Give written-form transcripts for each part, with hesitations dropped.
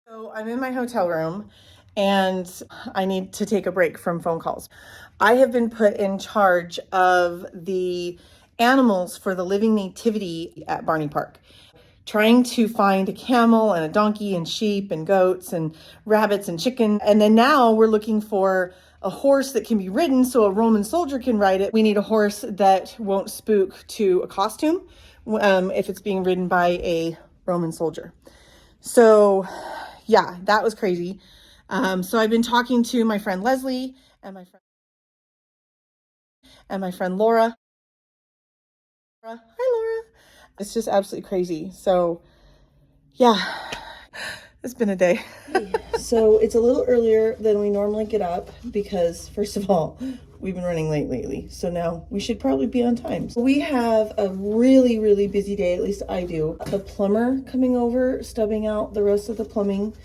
So I'm in my hotel room and I need to take a break from phone calls. I have been put in charge of the animals for the living nativity at Barney Park, trying to find a camel and a donkey and sheep and goats and rabbits and chicken. And then now we're looking for a horse that can be ridden so a Roman soldier can ride it. We need a horse that won't spook to a costume if it's being ridden by a Roman soldier. So yeah, that was crazy. So I've been talking to my friend Leslie and my friend Laura. Hi, Laura. It's just absolutely crazy. So yeah, it's been a day. So it's a little earlier than we normally get up because, first of all, we've been running late lately. So now we should probably be on time. So we have a really, really busy day. At least I do. The plumber coming over, stubbing out the rest of the plumbing.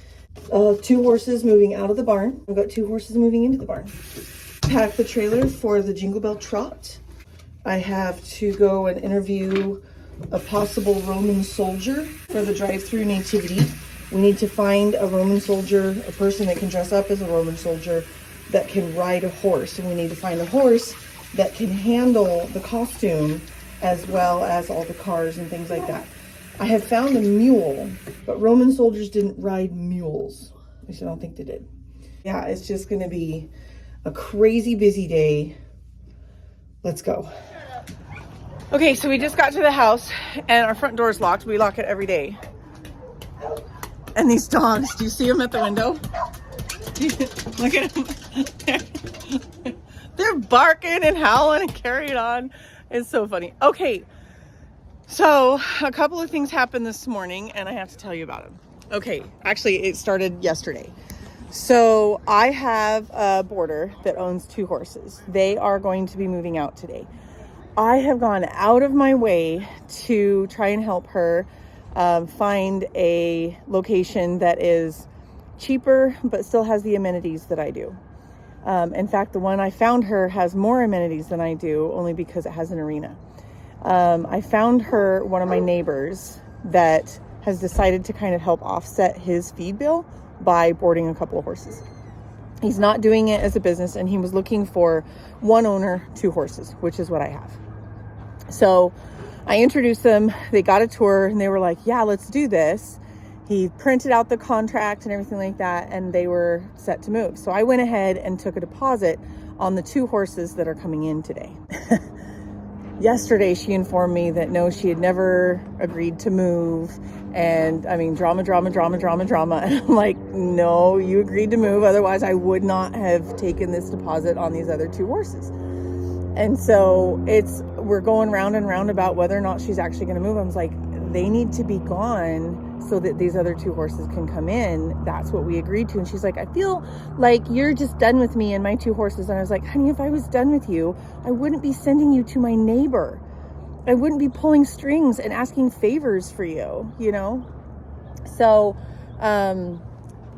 2 horses moving out of the barn. I've got 2 horses moving into the barn. Pack the trailer for the Jingle Bell Trot. I have to go and interview a possible Roman soldier for the drive-through nativity. We need to find a Roman soldier, a person that can dress up as a Roman soldier that can ride a horse. And we need to find a horse that can handle the costume as well as all the cars and things like that. I have found a mule, but Roman soldiers didn't ride mules. At least I don't think they did. Yeah, it's just going to be a crazy busy day. Let's go. Okay, so we just got to the house and our front door is locked. We lock it every day. And these dogs, do you see them at the window? Look at them. They're barking and howling and carrying on. It's so funny. Okay. So a couple of things happened this morning and I have to tell you about them. Okay, actually it started yesterday. So I have a boarder that owns 2 horses. They are going to be moving out today. I have gone out of my way to try and help her find a location that is cheaper but still has the amenities that I do. In fact, the one I found her has more amenities than I do, only because it has an arena. I found her one of my neighbors that has decided to kind of help offset his feed bill by boarding a couple of horses. He's not doing it as a business, and he was looking for 1 owner, 2 horses, which is what I have. So I introduced them, they got a tour, and they were like, yeah, let's do this. He printed out the contract and everything like that, and they were set to move. So I went ahead and took a deposit on the 2 horses that are coming in today. Yesterday, she informed me that no, she had never agreed to move. And I mean, drama. And I'm like, no, you agreed to move. Otherwise, I would not have taken this deposit on these other 2 horses. And so we're going round and round about whether or not she's actually going to move. I was like, they need to be gone so that these other 2 horses can come in. That's what we agreed to. And she's like, I feel like you're just done with me and my 2 horses. And I was like, honey, if I was done with you, I wouldn't be sending you to my neighbor. I wouldn't be pulling strings and asking favors for you, you know? So,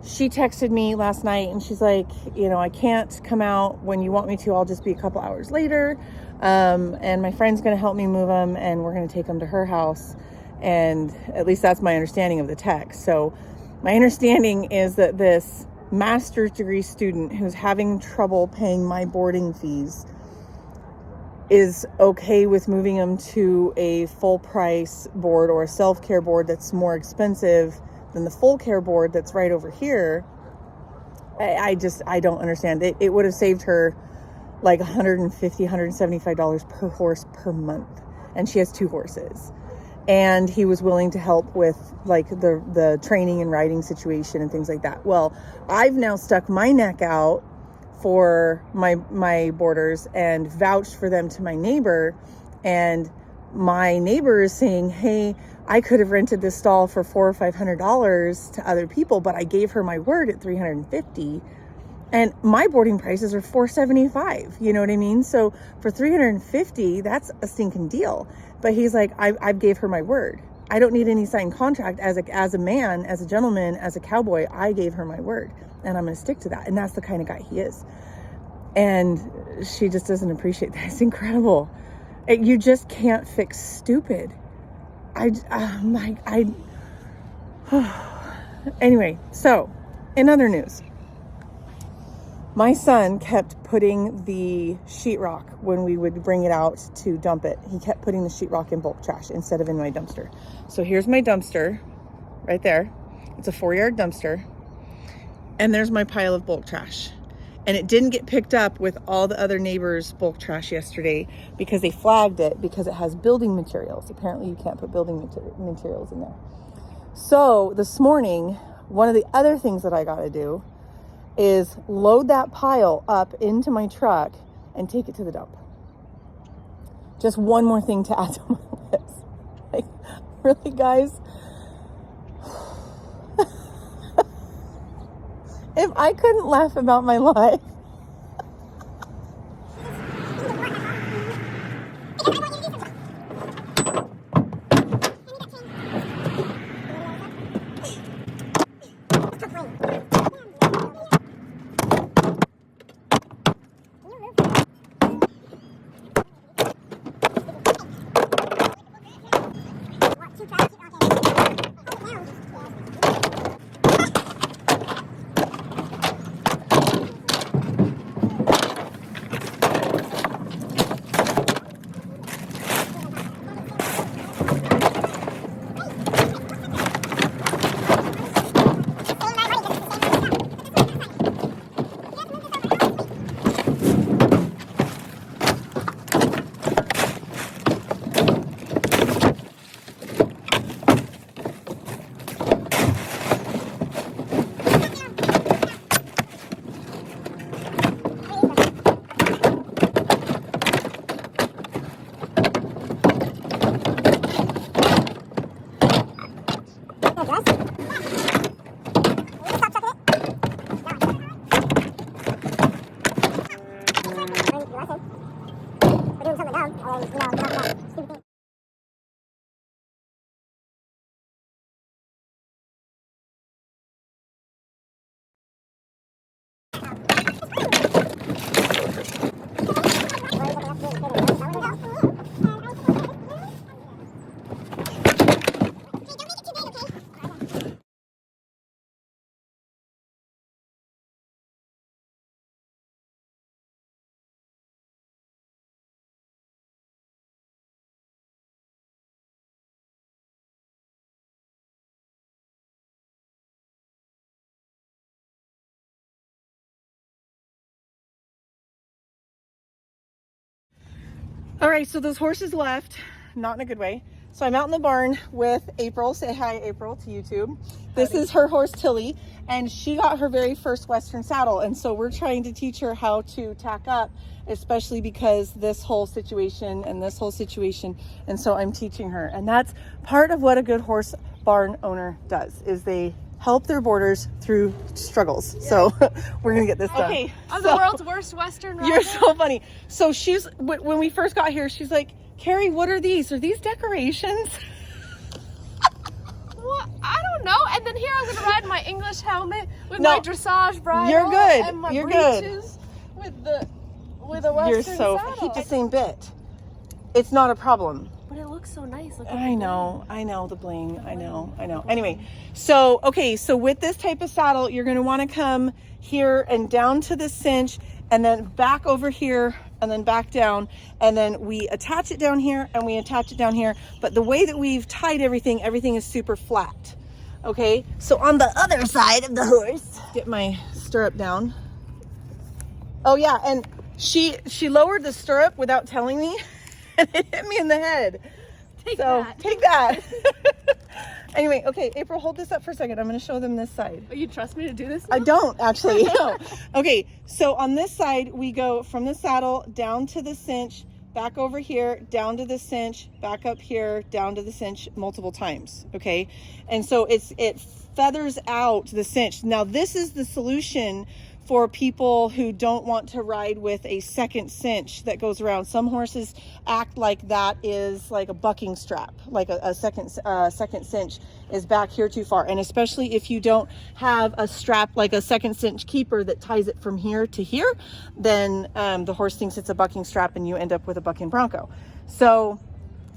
she texted me last night and she's like, you know, I can't come out when you want me to. I'll just be a couple hours later. And my friend's going to help me move them and we're going to take them to her house. And at least that's my understanding of the text. So my understanding is that this master's degree student who's having trouble paying my boarding fees is okay with moving them to a full price board or a self-care board that's more expensive than the full care board that's right over here. I don't understand. It would have saved her like $150, $175 per horse per month. And she has 2 horses. And he was willing to help with like the training and riding situation and things like that. Well, I've now stuck my neck out for my boarders and vouched for them to my neighbor. And my neighbor is saying, hey, I could have rented this stall for $400 or $500 to other people, but I gave her my word at $350. And my boarding prices are $475. You know what I mean? So for $350, that's a stinking deal. But he's like, I gave her my word. I don't need any signed contract as a man, as a gentleman, as a cowboy. I gave her my word and I'm going to stick to that. And that's the kind of guy he is. And she just doesn't appreciate that. It's incredible. You just can't fix stupid. Anyway, so in other news, my son kept putting the sheetrock when we would bring it out to dump it. He kept putting the sheetrock in bulk trash instead of in my dumpster. So here's my dumpster right there. It's a 4-yard dumpster. And there's my pile of bulk trash. And it didn't get picked up with all the other neighbors' bulk trash yesterday because they flagged it because it has building materials. Apparently you can't put building materials in there. So this morning, one of the other things that I got to do is load that pile up into my truck and take it to the dump. Just one more thing to add to my list. Like, really, guys? If I couldn't laugh about my life. All right, so those horses left, not in a good way. So I'm out in the barn with April. Say hi, April, to YouTube. This is her horse, Tilly, and she got her very first Western saddle. And so we're trying to teach her how to tack up, especially because this whole situation and this whole situation. And so I'm teaching her. And that's part of what a good horse barn owner does, is they help their boarders through struggles. Yeah. So we're gonna get this done. Okay, I'm the world's worst Western rider. You're so funny. So she's, when we first got here, she's like, Carrie, what are these? Are these decorations? Well, I don't know. And then here I'm gonna ride my English helmet with my dressage bridle. You're good. And my You're breeches good. with a Western You're so, saddle. keep the same bit. It's not a problem. But it looks so nice. Look at I know the bling. I know. Anyway, so, okay, so with this type of saddle, you're going to want to come here and down to the cinch and then back over here and then back down. And then we attach it down here and we attach it down here. But the way that we've tied everything is super flat. Okay, so on the other side of the horse, get my stirrup down. Oh yeah, and she lowered the stirrup without telling me. And it hit me in the head. Take that. Anyway, okay, April, hold this up for a second. I'm going to show them this side. Oh, you trust me to do this now? I don't, actually. No. Okay, so on this side, we go from the saddle down to the cinch, back over here, down to the cinch, back up here, down to the cinch multiple times, okay? And so it feathers out the cinch. Now, this is the solution for people who don't want to ride with a second cinch that goes around. Some horses act like that is like a bucking strap, like a second cinch is back here too far. And especially if you don't have a strap like a second cinch keeper that ties it from here to here, then the horse thinks it's a bucking strap and you end up with a bucking bronco. So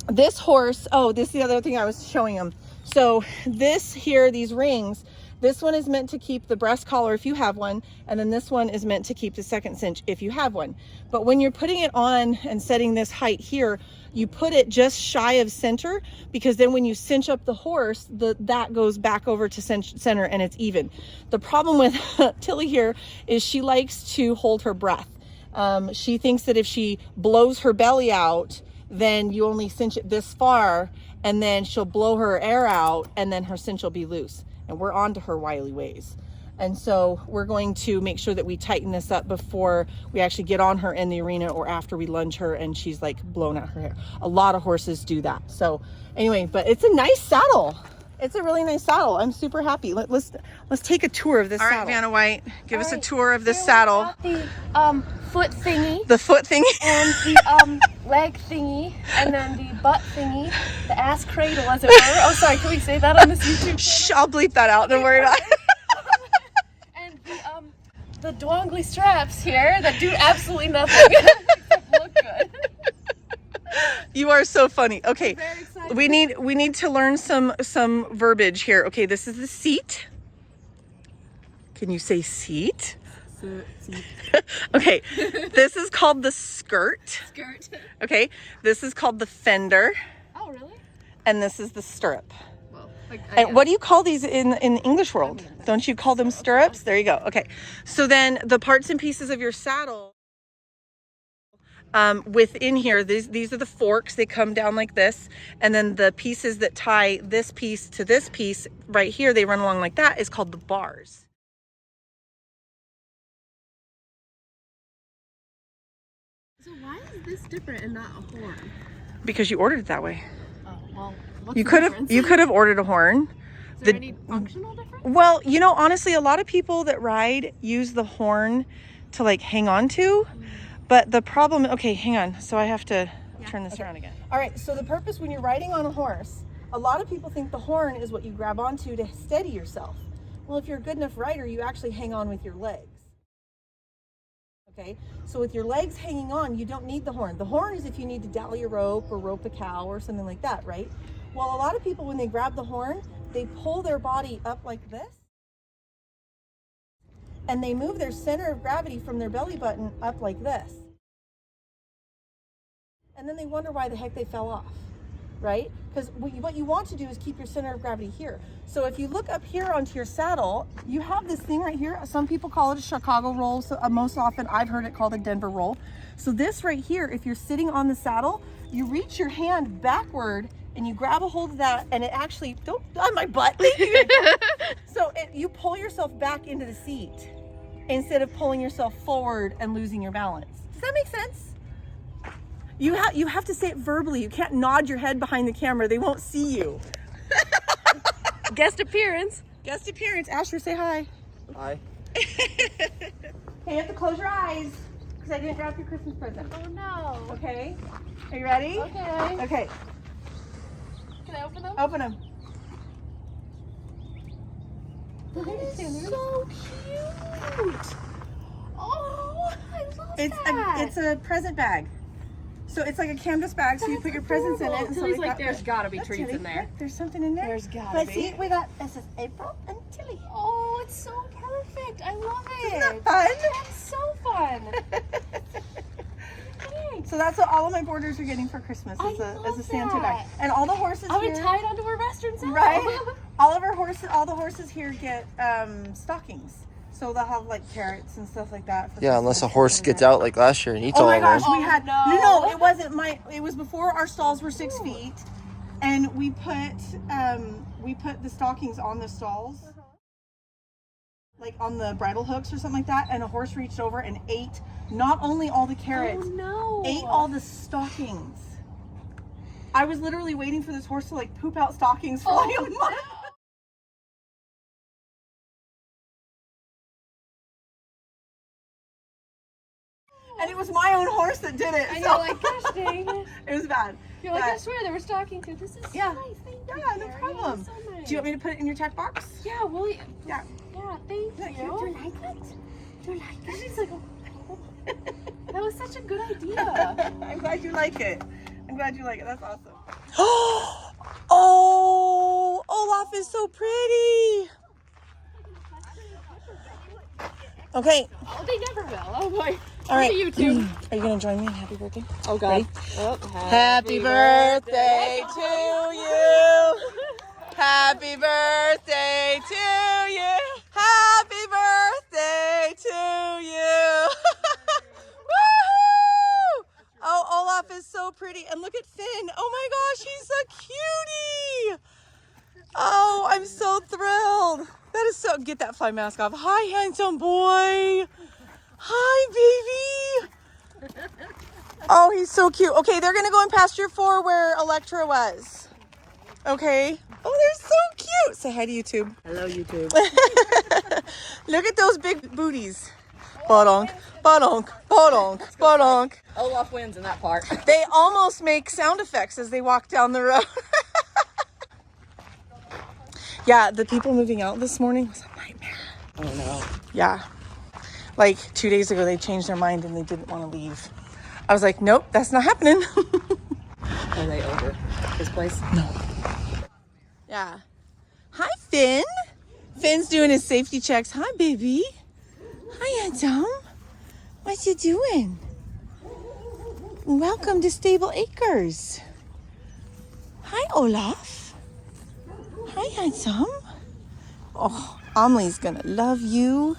this horse, oh, this is the other thing I was showing him. So this here, these rings, This one is meant to keep the breast collar if you have one, and then this one is meant to keep the second cinch if you have one. But when you're putting it on and setting this height here, you put it just shy of center, because then when you cinch up the horse, that goes back over to center and it's even. The problem with Tilly here is she likes to hold her breath. She thinks that if she blows her belly out, then you only cinch it this far, and then she'll blow her air out, and then her cinch will be loose. And we're on to her wily ways. And so we're going to make sure that we tighten this up before we actually get on her in the arena, or after we lunge her and she's like blown out her hair. A lot of horses do that. So anyway, but it's a nice saddle. It's a really nice saddle. I'm super happy. Let's take a tour of this saddle. All right, Vanna White, give us a tour of this saddle. The foot thingy. The foot thingy. And the leg thingy. And then the butt thingy. The ass cradle, as it were. Oh, sorry. Can we say that on this YouTube channel? Shh, I'll bleep that out. Don't worry about it. And the dongly straps here that do absolutely nothing except look good. You are so funny. Okay, we need to learn some verbiage here. Okay, this is the seat. Can you say seat? Seat. Okay, this is called the skirt. Skirt. Okay, this is called the fender. Oh, really? And this is the stirrup. Well, and what do you call these in the English world? Don't you call them stirrups? There you go. Okay, so then the parts and pieces of your saddle. Within here, these are the forks. They come down like this, and then the pieces that tie this piece to this piece right here, they run along like that, is called the bars. So why is this different and not a horn? Because you ordered it that way. Oh, well, what's You the could have ordered a horn. Is there any functional difference? Well, you know, honestly, a lot of people that ride use the horn to like hang on to. But the problem, okay, hang on. So I have to turn this around again. All right, so the purpose when you're riding on a horse, a lot of people think the horn is what you grab onto to steady yourself. Well, if you're a good enough rider, you actually hang on with your legs. Okay, so with your legs hanging on, you don't need the horn. The horn is if you need to dally a rope or rope a cow or something like that, right? Well, a lot of people, when they grab the horn, they pull their body up like this. And they move their center of gravity from their belly button up like this. And then they wonder why the heck they fell off, right? Because what you want to do is keep your center of gravity here. So if you look up here onto your saddle, you have this thing right here. Some people call it a Chicago roll. So most often I've heard it called a Denver roll. So this right here, if you're sitting on the saddle, you reach your hand backward and you grab a hold of that, and it actually, don't on my butt. So you pull yourself back into the seat instead of pulling yourself forward and losing your balance. Does that make sense? You have to say it verbally. You can't nod your head behind the camera. They won't see you. Guest appearance. Guest appearance. Asher, say hi. Hi. Okay, you have to close your eyes because I didn't wrap your Christmas present. Oh no. Okay. Are you ready? Okay. Okay. Can I open them? Open them. That is so cute. Oh, I love that. It's a present bag. So it's like a canvas bag, so you put your presents in it. And Tilly's so like, there's gotta be treats in there. There's something in there. There's gotta but be. See, we got, this is April and Tilly. Oh, it's so perfect. I love it. Isn't that fun? That's so fun. Thanks. So that's what all of my boarders are getting for Christmas as a Santa bag. And all the horses I here. would tie it onto a Western saddle. Right? all the horses here get stockings. So they'll have like carrots and stuff like that. For Yeah, unless a horse gets out like last year and eats all Oh my of gosh, them. we had no, it wasn't it was before our stalls were 6 feet, and we put the stockings on the stalls, like on the bridle hooks or something like that, and a horse reached over and ate not only all the carrots, ate all the stockings. I was literally waiting for this horse to like poop out stockings for like a month. And it was my own horse that did it. And so. you're like, gosh dang it. It was bad. You're like, I swear they were stalking too. This is so Yeah. nice. Thank you, Yeah, no Carrie. problem. So nice. Do you want me to put it in your check box? Yeah, will you? Yeah. Yeah, thank you. Do you like it? Do you like it? She's like, oh. That was such a good idea. I'm glad you like it. I'm glad you like it. That's awesome. Oh, Olaf is so pretty. Okay. Oh, they never will. Oh boy. All right. YouTube. Are you gonna join me? Happy birthday. Oh God. Ready? Oh, Happy birthday to you. Happy birthday to you. Happy birthday to you. Woohoo! Oh, Olaf is so pretty. And look at Finn. Oh my gosh, he's a cutie. Oh, I'm so thrilled. That is so, get that fly mask off. Hi, handsome boy. Hi, baby. Oh, he's so cute. Okay, they're gonna go in pasture 4 where Electra was. Okay. Oh, they're so cute. Say hi to YouTube. Hello, YouTube. Look at those big booties. Badonk, badonk, badonk, badonk. Olaf wins in that part. They almost make sound effects as they walk down the road. Yeah, the people moving out this morning was a nightmare. Oh no. Yeah. Like 2 days ago, they changed their mind and they didn't want to leave. I was like, nope, that's not happening. Are they over his place? No. Yeah. Hi, Finn. Finn's doing his safety checks. Hi, baby. Hi, handsome. What you doing? Welcome to Stable Acres. Hi, Olaf. Hi, handsome. Oh, Amelie's gonna love you.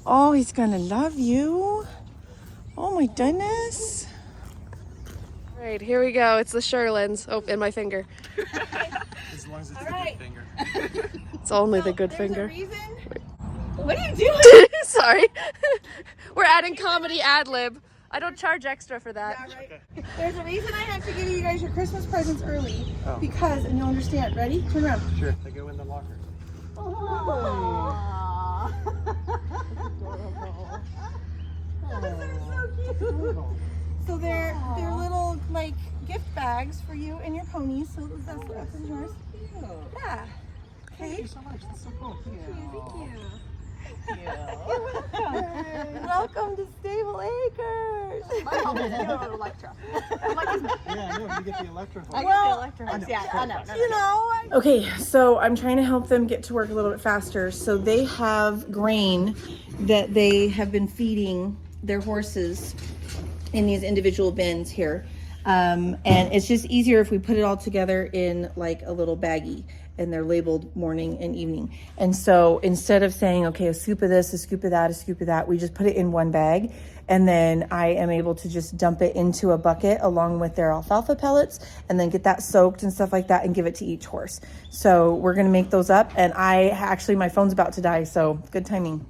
Oh, he's gonna love you. Oh my goodness. All right, here we go. It's the Sherlins. Oh, and my finger. As long as it's the good finger. It's only the good finger. What are you doing? Sorry. We're adding comedy ad lib. I don't charge extra for that. Yeah, right. There's a reason I have to give you guys your Christmas presents early. Because, and you'll understand. Ready? Turn around. Sure, they go in the locker. So they're little like gift bags for you and your ponies. So that's yours. Yeah. Thank you so much. That's so cool. Welcome to Stable Acres. My mom is Electra. Yeah, no, you get the Electra hole. I know. You know. Okay, so I'm trying to help them get to work a little bit faster. So they have grain that they have been feeding their horses in these individual bins here. And it's just easier if we put it all together in like a little baggie, and they're labeled morning and evening. And so instead of saying, okay, a scoop of this, a scoop of that, a scoop of that, we just put it in one bag. And then I am able to just dump it into a bucket along with their alfalfa pellets and then get that soaked and stuff like that and give it to each horse. So we're gonna make those up. And my phone's about to die, so good timing.